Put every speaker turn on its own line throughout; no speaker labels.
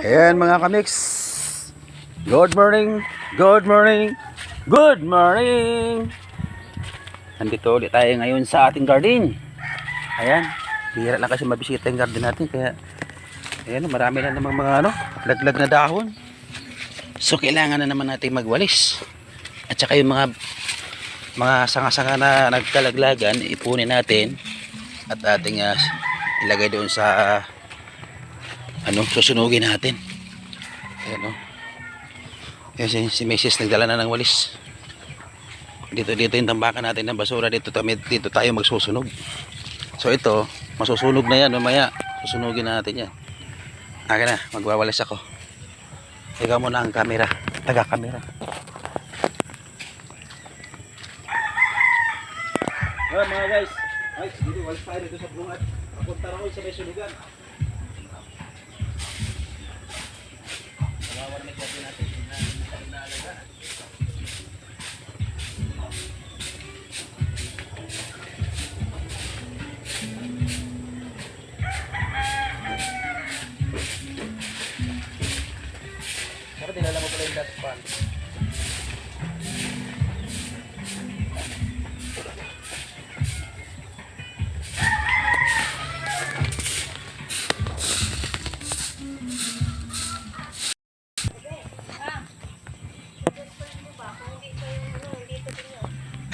Ayan mga kamix. Good morning. Good morning. Good morning. Nandito ulit tayo ngayon sa ating garden. Ayan. Bihira lang kasi mabisita yung garden natin. Kaya ayan, marami na namang mga laglag na dahon. So kailangan na naman natin magwalis. At saka yung mga sanga-sanga na nagkalaglagan, ipunin natin at ating ilagay doon sa susunugin natin. Ayan Ayan, si Mrs. nagdala na ng walis. Dito yung tambakan natin ng basura. Dito tayo magsusunog. So ito, masusunog na yan mamaya. Susunugin natin yan. Akin na, magwawalis ako. Ikaw muna ang camera. Taga-camera. Ayan mga guys. Dito, walis tayo dito sa bulungan. Papunta na ko sa may sunugan. Nawawalis natin natin na alagaan. Pero dinala mo pala yung dust pan.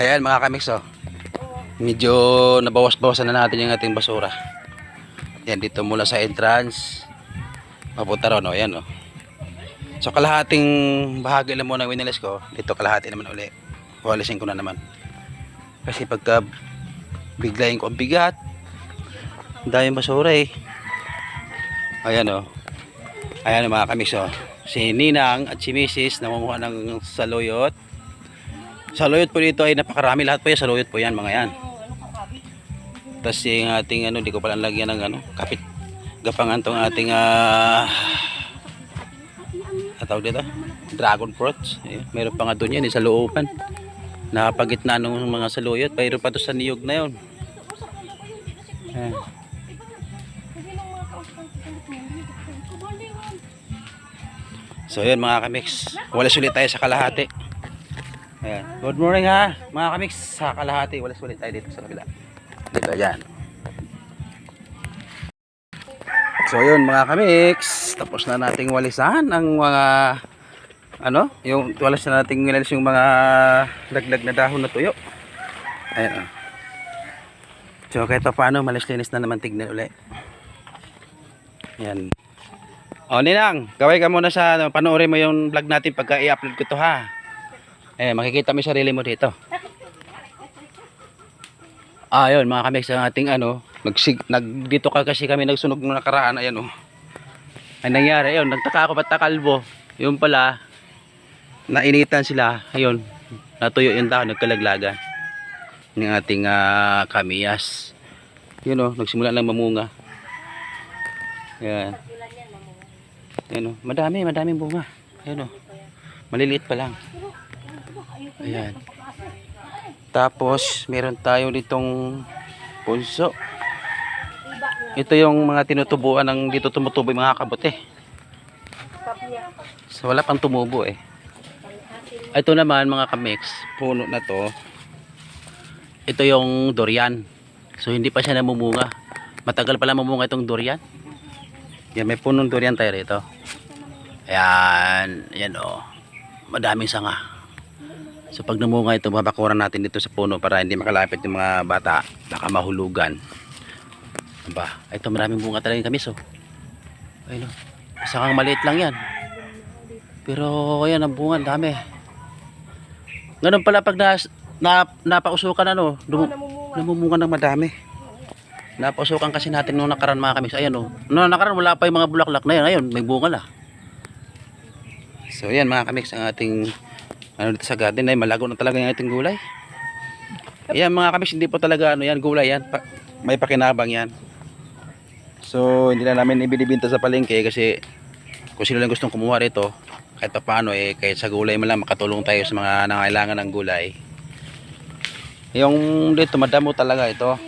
Ayan mga kamix, medyo nabawas-bawasan na natin yung ating basura. Yan, dito mula sa entrance papunta ron, ayan so kalahating bahagi lang muna winilis ko. Dito kalahati naman uli, walisin ko na naman kasi pagka biglayin ko ang bigat, daming basura ayan ayan mga kamix, si Ninang at si Mrs. namumuha ng saluyot. Saluyot po dito ay napakarami, lahat po yan saluyot po yan mga yan. Tapos yung ating di ko pala lagyan ng kapit gapangan tong ating tawag dito, dragon fruits. Meron pa nga doon yan sa looban, nakapagitna ng mga saluyot. Mayroon pa to sa niyog na yun. So yun mga kamix, walis ulit tayo sa kalahati. Ayan. Good morning mga kamix, sa kalahati walis ulit tayo dito sa kabila. Dito yan. So yun mga kamix, tapos na nating walisan ang mga yung walis na nating winalis yung mga laglag na dahon na tuyo. Ayan So kahit pa paano malis-linis na naman, tignan ulit. Ayan. Ninang, gaway ka muna panoorin mo yung vlog natin pagka i-upload ko to makikita mo yung sarili mo dito. Ayun mga kamix, ang ating dito kasi kami nagsunog nung nakaraan. Ayan ay nangyari ayun, nagtaka ako ba't takalbo. Yung pala nainitan sila, ayun natuyo yung dahon, nagkalaglagan ng ating kamiyas. Yun nagsimula lang mamunga. Ayan. Ayan madaming bunga. Ayan maliliit pa lang. Ayan. Tapos meron tayo ditong punso. Ito yung mga tinutubuan ng dito tumutubo yung mga kabote. So wala pang tumubo Ito naman mga kamix, puno na to. Ito yung durian. So hindi pa siya namumunga. Matagal pala mamunga itong durian. Yan, may punong durian tayo rito. Ayan, madaming sanga. So pag namunga ito, babakuran natin dito sa puno para hindi makalapit yung mga bata, baka mahulugan. Ito maraming bunga talaga yung kamis ayun sakang maliit lang yan, pero ayan ang bunga, dami. Ganun pala pag napausukan namumunga ng madami. Napausukan kasi natin nung nakaraan mga kamis. Ayan nung nakaraan wala pa yung mga bulaklak na yan, ngayon may bunga na. So yan mga kamix, ang ating dito sa garden ay malago na talaga yung ating gulay. Ayan mga kamix, hindi po talaga yan gulay yan, may pakinabang yan. So hindi na namin ibinibenta sa palengke kasi kung sino lang gustong kumuha rito, kahit pa paano kahit sa gulay man lang makatulong tayo sa mga nangailangan ng gulay. Yung dito madamo talaga ito.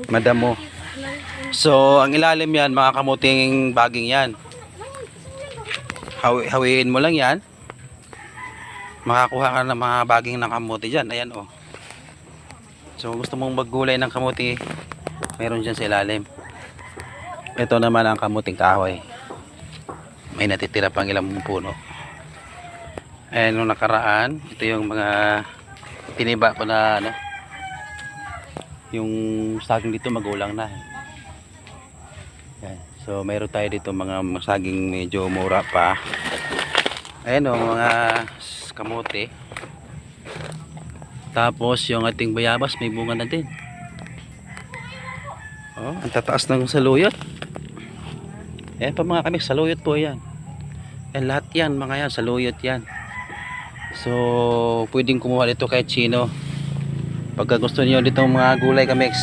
Madamo. So, ang ilalim yan, mga kamuting baging yan. Hawiin mo lang yan. Makakuha ka ng mga baging ng kamuti dyan. Ayan oh. So, gusto mong maggulay ng kamuti, meron dyan sa ilalim. Ito naman ang kamuting kahoy. May natitira pang ilang puno. Ayan, nung nakaraan, ito yung mga tiniba ko na ano, yung saging dito magulang na. Ayan. So mayroon tayo dito mga saging medyo mura pa. Ayan o, mga kamote. Tapos yung ating bayabas may bunga na din. Oh, ang tataas ng saluyot. Ayan pa mga kami, saluyot po yan. Ayan, lahat yan mga yan, saluyot yan. So pwedeng kumuha dito kahit sino. Pagka gusto niyo dito mga gulay kamix,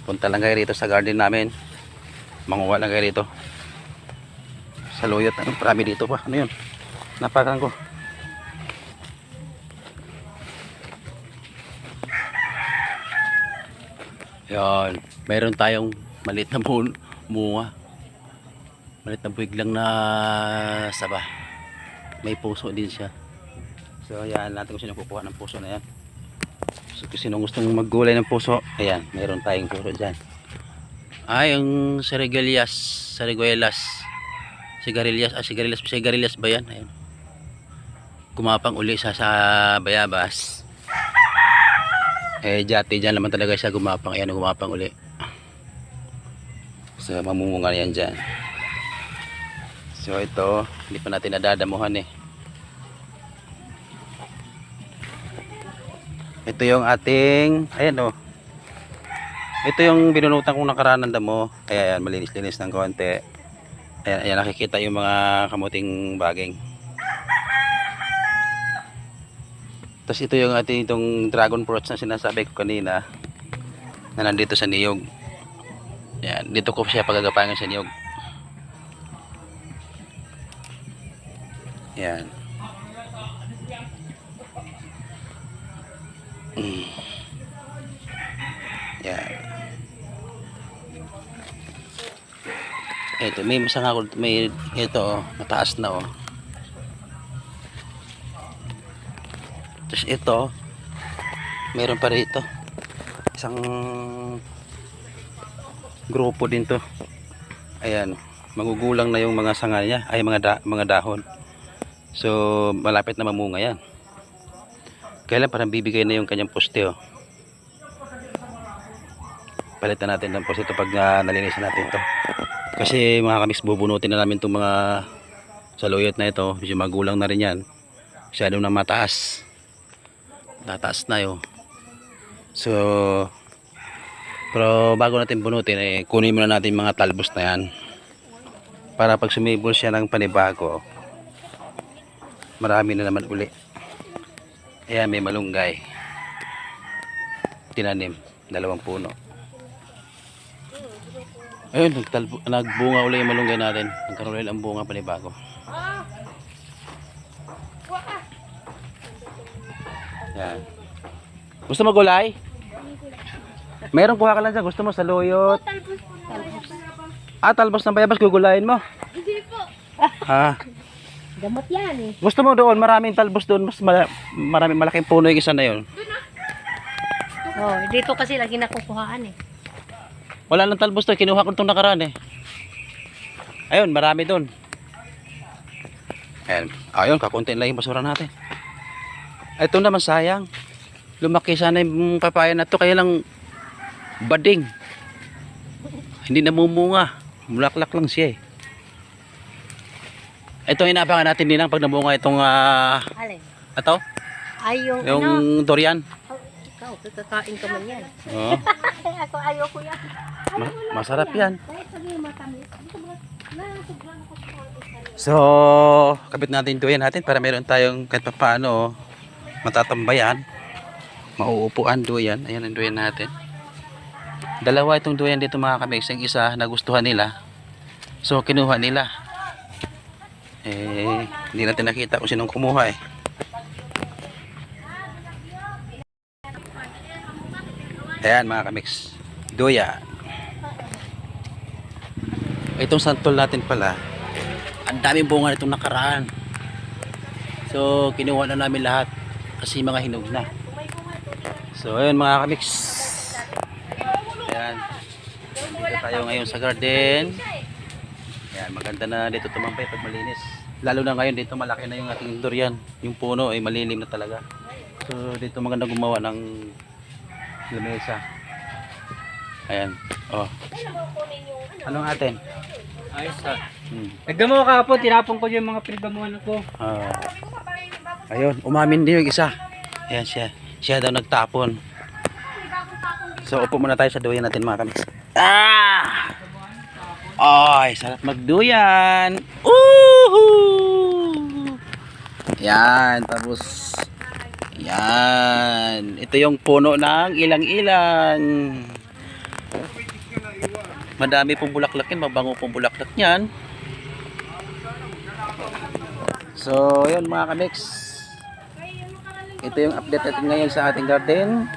punta lang kayo rito sa garden namin, manguha lang kayo rito. Saluyot, marami dito pa. Ano yun? Napakan ko. Yan, mayroon tayong maliit na bunga, maliit na buwig lang na saba, may puso din siya. So ayan, natin kung sino kukuha ng puso na yan. So kung sino gustong maggulay ng puso, ayan, mayroon tayong puso dyan. Yung sigarilyas, sigarilyas ba yan? Ayan. Gumapang uli sa bayabas. Dati dyan naman talaga siya gumapang. Ayan, gumapang uli. So mamumunga yan dyan. So ito, hindi pa natin nadadamuhan eh. Ito yung ating, ayan o. Ito yung binunutan kong nakaraan ng damo. Ayan, malinis-linis ng konti. Ayan, ayan, nakikita yung mga kamuting baging. Tapos ito yung ating itong dragon fruits na sinasabi ko kanina, na nandito sa niyog. Ayan, dito ko siya pagagapangan sa niyog. Ayan. Yan. Ito, may isang ako, may ito oh, mataas na oh. Tapos ito, meron pa rito. Isang grupo din to. Ayan, magugulang na yung mga sanga niya, ay mga dahon. So, malapit na mamunga yan. Kailan parang bibigay na yung kanyang poste oh. Palitan natin ng poste ito pag nalinisan natin ito. Kasi mga kamis, bubunutin na namin itong mga saluyot na ito. Medyo magulang na rin yan. Masyadong na mataas. Tataas na yun. So, pero bago natin bunutin, kunin muna natin mga talbos na yan. Para pag sumibol siya ng panibago, marami na naman uli. Ayan, may malunggay. Tinanim, 2 puno. Ayun, nagbunga uli yung malunggay natin. Nagkaroon ulit ang bunga panibago. Ayan. Gusto mo gulay? Meron, kuha ka lang dyan. Gusto mo saluyot? Talbos ng bayabas, gugulayin mo?
Hindi po.
Gamot yan eh.
Gusto mo doon, maraming talbos doon, mas maraming malaking puno yung isa na yun.
Oh, dito kasi lagi nakukuhaan eh.
Wala nang talbos doon, kinuha ko itong nakaraan eh. Ayun, marami doon. Ayun, kakuntiin lang yung basura natin. Ito naman sayang. Lumaki sana yung papaya na to, kaya lang bading. Hindi namumunga. Mulaklak lang siya eh. Ito ang inaabangan natin din pag namunga itong
Alin?
ito?
Ay, yung
Yung durian.
Oh, ikaw, kakain ka man yan.
Oo.
Ako ayoko yan.
Masarap yan.
Kahit sabihin matamis. Sobrang ako sa
So, kabit natin duyan natin para meron tayong kahit paano matatambayan. Mauupuan duyan. Ayan ang duyan natin. 2 itong duyan dito mga kamigs. Yung isa nagustuhan nila. So, kinuha nila. Hindi natin nakita kung sinong kumuha eh. Ayan mga kamigs. Duya. Itong santol natin pala, ang daming bunga nitong nakaraan. So, kinuha na namin lahat kasi mga hinog na. So, ayun mga kamix. Ayan. Dito tayo ngayon sa garden. Ayan, maganda na dito tumampay pag malinis. Lalo na ngayon dito malaki na yung ating durian. Yung puno ay malilim na talaga. So, dito maganda gumawa ng lamesa. Ayan. Oh. Anong atin?
Ayos ha.
Hmm.
Ka po, tinapon ko yung mga pinagamuhan ko.
Ayun, umamin din yung isa. Ayan siya. Siya daw nagtapon. So, upo muna tayo sa duyan natin mga kamix. Ay, sarap magduyan. Woohoo! Yan, tapos yan. Ito yung puno ng ilang-ilang. Madami pong bulaklak yan, mabango pong bulaklak niyan. So, yun mga kamix. Ito yung update natin ngayon sa ating garden.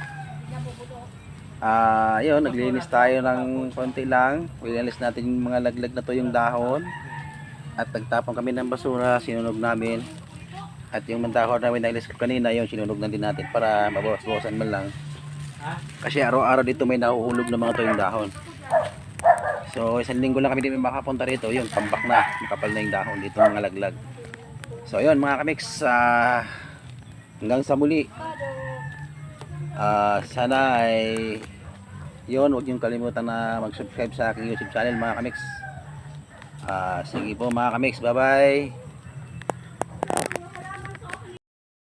Yun, naglilinis tayo ng konti lang. Wilinis natin yung mga laglag na to yung dahon. At nagtapon kami ng basura, sinunog namin. At yung mandahon namin na ilis ko kanina, yung sinunog na din natin para mabawas-bawasan man lang. Kasi araw-araw dito may nahuhulog na mga to yung dahon. So, isang linggo lang kami din makapunta rito. Yun, tambak na. Makapal na yung dahon dito mga laglag. So, yun mga kamix. Hanggang sa muli. Sana ay yun, huwag niyong kalimutan na mag-subscribe sa aking YouTube channel mga kamix. Sige po mga kamix. Bye-bye.